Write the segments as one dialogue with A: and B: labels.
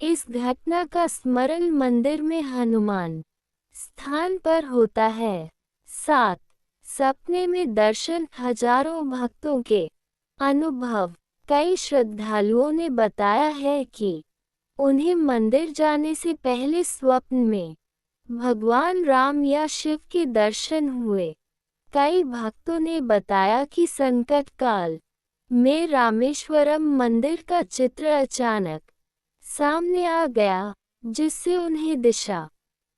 A: इस घटना का स्मरण मंदिर में हनुमान स्थान पर होता है। 7. सपने में दर्शन हजारों भक्तों के अनुभव। कई श्रद्धालुओं ने बताया है कि उन्हें मंदिर जाने से पहले स्वप्न में भगवान राम या शिव के दर्शन हुए। कई भक्तों ने बताया कि संकट काल में रामेश्वरम मंदिर का चित्र अचानक सामने आ गया, जिससे उन्हें दिशा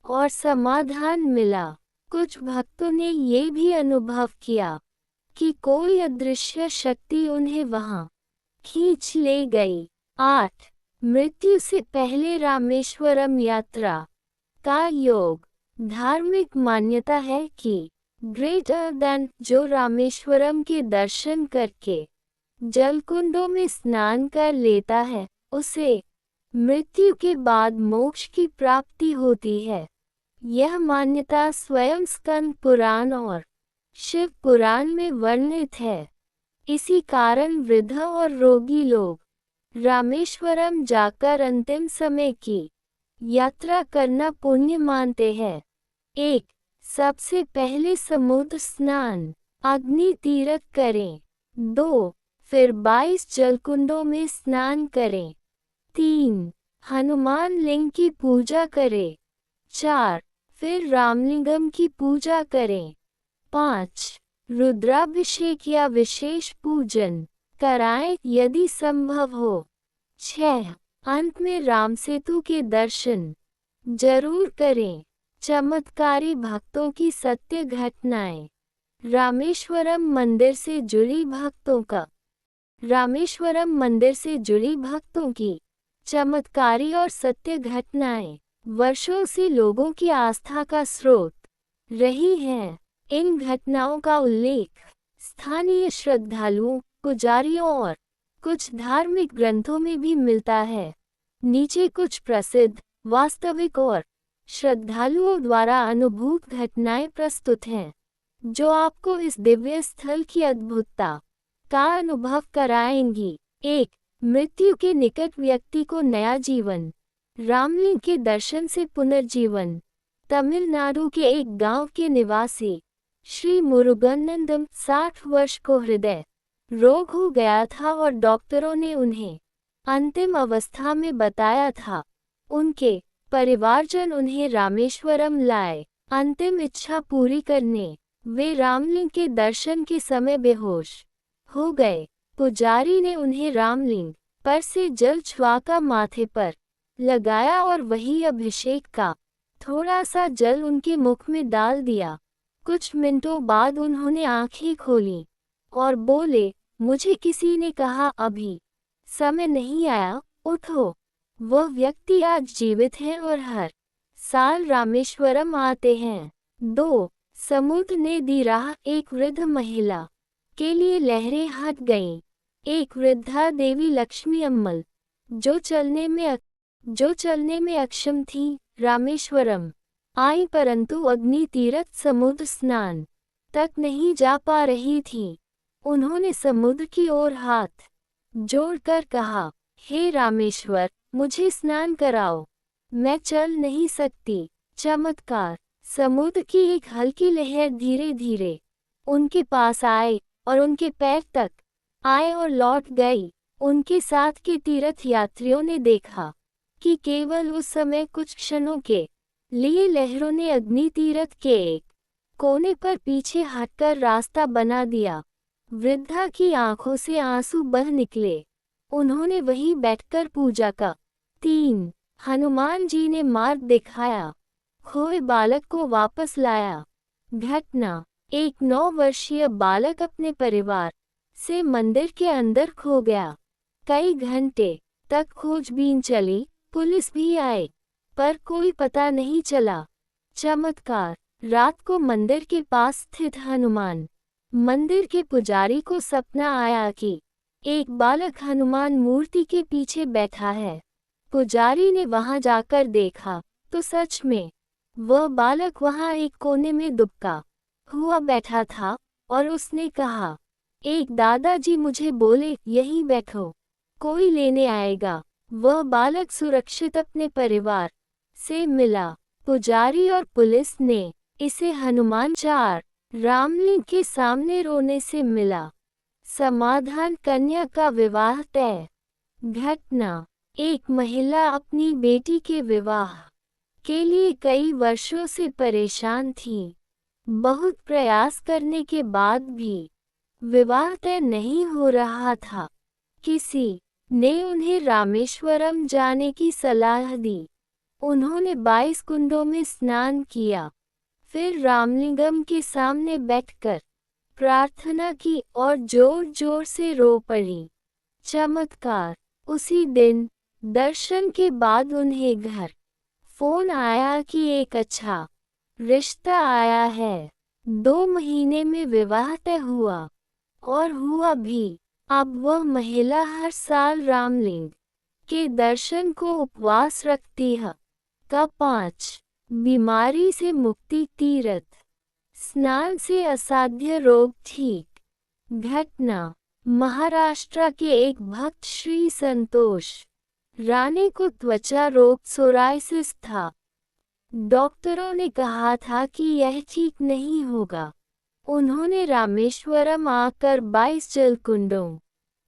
A: और समाधान मिला। कुछ भक्तों ने ये भी अनुभव किया कि कोई अदृश्य शक्ति उन्हें वहां खींच ले गई। 8. मृत्यु से पहले रामेश्वरम यात्रा का योग। धार्मिक मान्यता है कि ग्रेटर देन जो रामेश्वरम के दर्शन करके जलकुंडों में स्नान कर लेता है, उसे मृत्यु के बाद मोक्ष की प्राप्ति होती है। यह मान्यता स्वयं स्कंद पुराण और शिव पुराण में वर्णित है। इसी कारण वृद्ध और रोगी लोग रामेश्वरम जाकर अंतिम समय की यात्रा करना पुण्य मानते हैं। 1. सबसे पहले समुद्र स्नान अग्नि तीर्थ करें। 2. फिर 22 जलकुंडों में स्नान करें। 3. हनुमान लिंग की पूजा करें। 4. फिर रामलिंगम की पूजा करें। 5. रुद्राभिषेक या विशेष पूजन कराएं यदि संभव हो। 6. अंत में राम सेतु के दर्शन जरूर करें। चमत्कारी भक्तों की सत्य घटनाएं। रामेश्वरम मंदिर से जुड़ी भक्तों का रामेश्वरम मंदिर से जुड़ी भक्तों की चमत्कारी और सत्य घटनाएं वर्षों से लोगों की आस्था का स्रोत रही हैं। इन घटनाओं का उल्लेख स्थानीय श्रद्धालुओं, पुजारियों और कुछ धार्मिक ग्रंथों में भी मिलता है। नीचे कुछ प्रसिद्ध, वास्तविक और श्रद्धालुओं द्वारा अनुभूत घटनाएं प्रस्तुत हैं, जो आपको इस दिव्य स्थल की अद्भुतता का अनुभव कराएंगी। 1. मृत्यु के निकट व्यक्ति को नया जीवन। रामलिंग के दर्शन से पुनर्जीवन। तमिलनाडु के एक गांव के निवासी श्री मुरुगनंदम 60 वर्ष को हृदय रोग हो गया था और डॉक्टरों ने उन्हें अंतिम अवस्था में बताया था। उनके परिवारजन उन्हें रामेश्वरम लाए अंतिम इच्छा पूरी करने। वे रामलिंग के दर्शन के समय बेहोश हो गए। पुजारी ने उन्हें रामलिंग पर से जल छुआकर माथे पर लगाया और वही अभिषेक का थोड़ा सा जल उनके मुख में डाल दिया। कुछ मिनटों बाद उन्होंने आंखें खोलीं और बोले, मुझे किसी ने कहा अभी समय नहीं आया, उठो। वह व्यक्ति आज जीवित है और हर साल रामेश्वरम आते हैं। 2. समुद्र ने दी राह। एक वृद्ध महिला के लिए लहरें हट गईं। एक वृद्धा देवी लक्ष्मी अम्मल जो चलने में अक्षम थी, रामेश्वरम आई, परंतु अग्नि तीर्थ समुद्र स्नान तक नहीं जा पा रही थी। उन्होंने समुद्र की ओर हाथ जोड़कर कहा, हे रामेश्वर, मुझे स्नान कराओ, मैं चल नहीं सकती। चमत्कार। समुद्र की एक हल्की लहर धीरे धीरे उनके पास आए और उनके पैर तक आए और लौट गई। उनके साथ के तीर्थ यात्रियों ने देखा कि केवल उस समय कुछ क्षणों के लिए लहरों ने अग्नि तीर्थ के एक कोने पर पीछे हटकर रास्ता बना दिया। वृद्धा की आंखों से आंसू बह निकले। उन्होंने वहीं बैठकर पूजा का 3. हनुमान जी ने मार्ग दिखाया, खोए बालक को वापस लाया। घटना। एक 9 वर्षीय बालक अपने परिवार से मंदिर के अंदर खो गया। कई घंटे तक खोजबीन चली, पुलिस भी आई, पर कोई पता नहीं चला। चमत्कार। रात को मंदिर के पास स्थित हनुमान मंदिर के पुजारी को सपना आया कि एक बालक हनुमान मूर्ति के पीछे बैठा है। पुजारी ने वहां जाकर देखा तो सच में वह बालक वहां एक कोने में दुबका हुआ बैठा था और उसने कहा, एक दादाजी मुझे बोले, यहीं बैठो, कोई लेने आएगा। वह बालक सुरक्षित अपने परिवार से मिला। पुजारी और पुलिस ने इसे हनुमान चार रामलिंग के सामने रोने से मिला। समाधान, कन्या का विवाह तय। घटना, एक महिला अपनी बेटी के विवाह के लिए कई वर्षों से परेशान थी। बहुत प्रयास करने के बाद भी विवाह तय नहीं हो रहा था। किसी ने उन्हें रामेश्वरम जाने की सलाह दी। उन्होंने 22 कुंडों में स्नान किया, फिर रामलिंगम के सामने बैठकर प्रार्थना की और जोर जोर से रो पड़ी। चमत्कार, उसी दिन दर्शन के बाद उन्हें घर फोन आया कि एक अच्छा रिश्ता आया है। 2 महीने में विवाह तय हुआ, और हुआ भी। अब वह महिला हर साल रामलिंग के दर्शन को उपवास रखती है। का 5 बीमारी से मुक्ति, तीर्थ स्नान से असाध्य रोग ठीक। घटना, महाराष्ट्र के एक भक्त श्री संतोष राणे को त्वचा रोग सोरायसिस था। डॉक्टरों ने कहा था कि यह ठीक नहीं होगा। उन्होंने रामेश्वरम आकर 22 जलकुंडों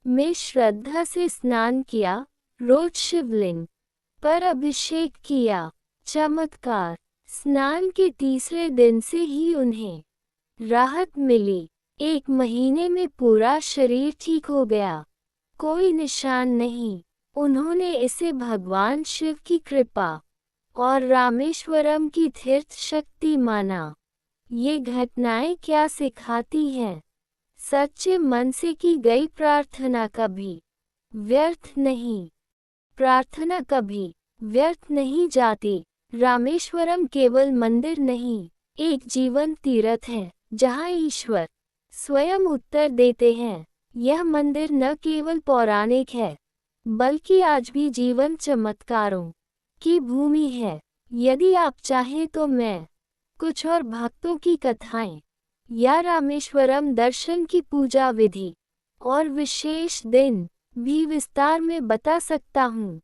A: में श्रद्धा से स्नान किया, रोज शिवलिंग पर अभिषेक किया। चमत्कार, स्नान के तीसरे दिन से ही उन्हें राहत मिली। 1 महीने में पूरा शरीर ठीक हो गया, कोई निशान नहीं। उन्होंने इसे भगवान शिव की कृपा और रामेश्वरम की तीर्थ शक्ति माना। ये घटनाएं क्या सिखाती हैं? सच्चे मन से की गई प्रार्थना कभी व्यर्थ नहीं। प्रार्थना कभी व्यर्थ नहीं जाती। रामेश्वरम केवल मंदिर नहीं, एक जीवन तीर्थ है जहाँ ईश्वर स्वयं उत्तर देते हैं। यह मंदिर न केवल पौराणिक है, बल्कि आज भी जीवन चमत्कारों की भूमि है। यदि आप चाहें तो मैं कुछ और भक्तों की कथाएं या रामेश्वरम दर्शन की पूजा विधि और विशेष दिन भी विस्तार में बता सकता हूँ।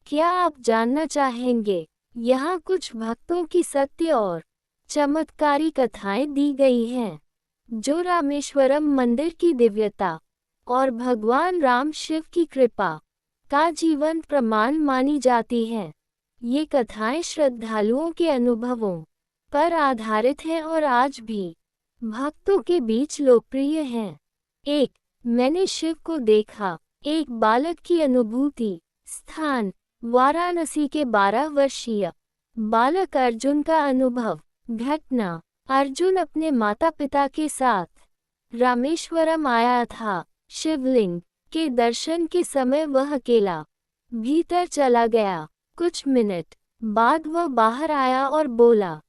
A: क्या आप जानना चाहेंगे? यहाँ कुछ भक्तों की सत्य और चमत्कारी कथाएं दी गई हैं, जो रामेश्वरम मंदिर की दिव्यता और भगवान राम शिव की कृपा का जीवंत प्रमाण मानी जाती हैं। ये कथाएं श्रद्धालुओं के अनुभवों पर आधारित हैं और आज भी भक्तों के बीच लोकप्रिय हैं। 1. मैंने शिव को देखा, एक बालक की अनुभूति। स्थान, वाराणसी के 12 वर्षीय बालक अर्जुन का अनुभव। घटना, अर्जुन अपने माता पिता के साथ रामेश्वरम आया था। शिवलिंग के दर्शन के समय वह अकेला भीतर चला गया। कुछ मिनट बाद वह बाहर आया और बोला,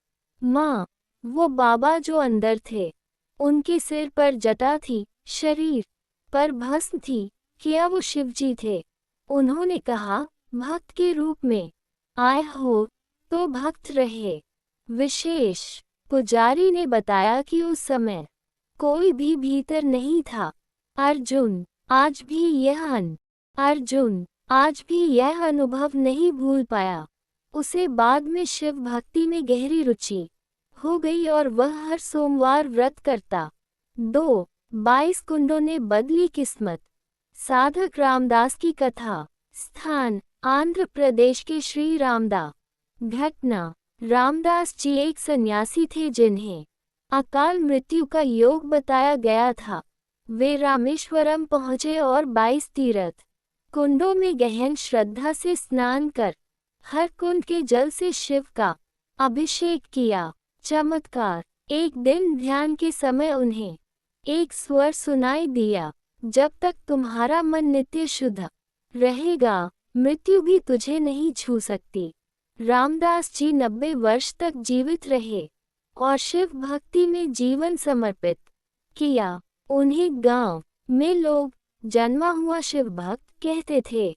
A: माँ। वो बाबा जो अंदर थे, उनके सिर पर जटा थी, शरीर पर भस्म थी। क्या वो शिवजी थे? उन्होंने कहा, भक्त के रूप में आए हो तो भक्त रहे। विशेष पुजारी ने बताया कि उस समय कोई भी भीतर नहीं था। अर्जुन आज भी यह अनुभव नहीं भूल पाया। उसे बाद में शिव भक्ति में गहरी रुचि हो गई और वह हर सोमवार व्रत करता। 2. 22 कुंडों ने बदली किस्मत। साधक रामदास की कथा। स्थान, आंध्र प्रदेश के श्री रामदा। घटना, रामदास जी एक सन्यासी थे जिन्हें अकाल मृत्यु का योग बताया गया था। वे रामेश्वरम पहुंचे और 22 तीर्थ कुंडों में गहन श्रद्धा से स्नान कर हर कुंड के जल से शिव का अभिषेक किया। चमत्कार, एक दिन ध्यान के समय उन्हें एक स्वर सुनाई दिया, जब तक तुम्हारा मन नित्य शुद्ध रहेगा, मृत्यु भी तुझे नहीं छू सकती। रामदास जी 90 वर्ष तक जीवित रहे और शिव भक्ति में जीवन समर्पित किया। उन्हें गांव में लोग जन्मा हुआ शिव भक्त कहते थे।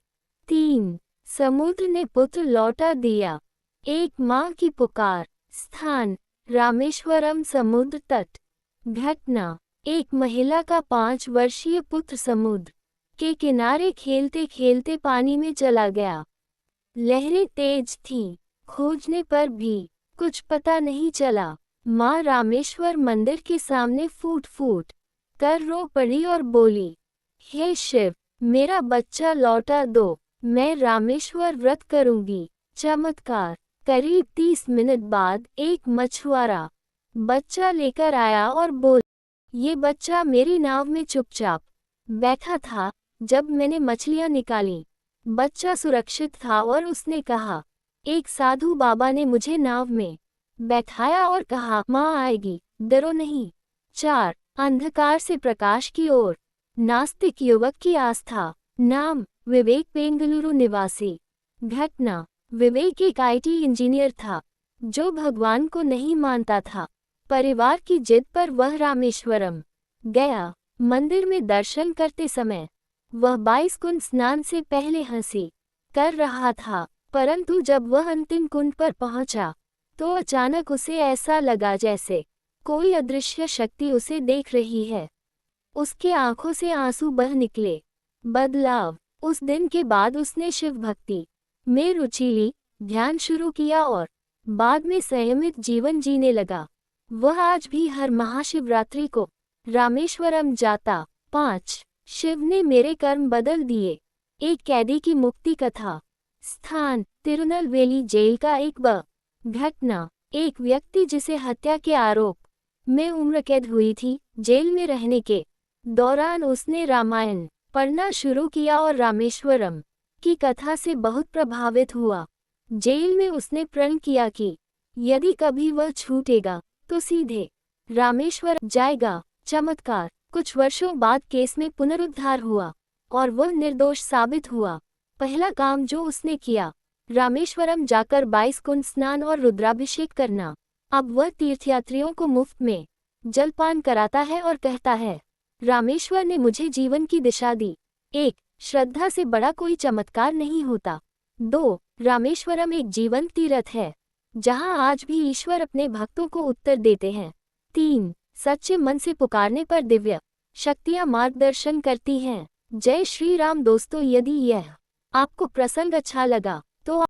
A: 3. समुद्र ने पुत्र लौटा दिया। एक माँ की पुकार। स्थान, रामेश्वरम समुद्र तट। घटना, एक महिला का 5 वर्षीय पुत्र समुद्र के किनारे खेलते खेलते पानी में चला गया। लहरें तेज थीं, खोजने पर भी कुछ पता नहीं चला। माँ रामेश्वर मंदिर के सामने फूट फूट कर रो पड़ी और बोली, हे शिव, मेरा बच्चा लौटा दो, मैं रामेश्वर व्रत करूंगी। चमत्कार। करीब 30 मिनट बाद एक मछुआरा बच्चा लेकर आया और बोल, ये बच्चा मेरी नाव में चुपचाप बैठा था जब मैंने मछलियां निकाली। बच्चा सुरक्षित था और उसने कहा, एक साधु बाबा ने मुझे नाव में बैठाया और कहा, माँ आएगी, डरो नहीं। 4. अंधकार से प्रकाश की ओर। नास्तिक युवक की आस्था। नाम, विवेक, बेंगलुरु निवासी। घटना, विवेक एक IT इंजीनियर था जो भगवान को नहीं मानता था। परिवार की जिद पर वह रामेश्वरम गया। मंदिर में दर्शन करते समय वह 22 कुंड स्नान से पहले हंसी कर रहा था, परंतु जब वह अंतिम कुंड पर पहुंचा तो अचानक उसे ऐसा लगा जैसे कोई अदृश्य शक्ति उसे देख रही है। उसके आंखों से आंसू बह निकले। बदलाव। उस दिन के बाद उसने शिव भक्ति में रुचि ली, ध्यान शुरू किया और बाद में संयमित जीवन जीने लगा। वह आज भी हर महाशिवरात्रि को रामेश्वरम जाता। 5. शिव ने मेरे कर्म बदल दिए। एक कैदी की मुक्ति कथा। स्थान, तिरुनेलवेली जेल का एक घटना। एक व्यक्ति जिसे हत्या के आरोप में उम्र कैद हुई थी, जेल में रहने के दौरान उसने रामायण पढ़ना शुरू किया और रामेश्वरम की कथा से बहुत प्रभावित हुआ। जेल में उसने प्रण किया कि यदि कभी वह छूटेगा तो सीधे रामेश्वर जाएगा। चमत्कार। कुछ वर्षों बाद केस में पुनरुद्धार हुआ और वह निर्दोष साबित हुआ। पहला काम जो उसने किया, रामेश्वरम जाकर 22 कुंड स्नान और रुद्राभिषेक करना। अब वह तीर्थयात्रियों को मुफ्त में जलपान कराता है और कहता है, रामेश्वर ने मुझे जीवन की दिशा दी। 1. श्रद्धा से बड़ा कोई चमत्कार नहीं होता। 2. रामेश्वरम एक जीवंत तीर्थ है जहां आज भी ईश्वर अपने भक्तों को उत्तर देते हैं। 3. सच्चे मन से पुकारने पर दिव्य शक्तियां मार्गदर्शन करती हैं। जय श्री राम दोस्तों, यदि यह आपको प्रसंग अच्छा लगा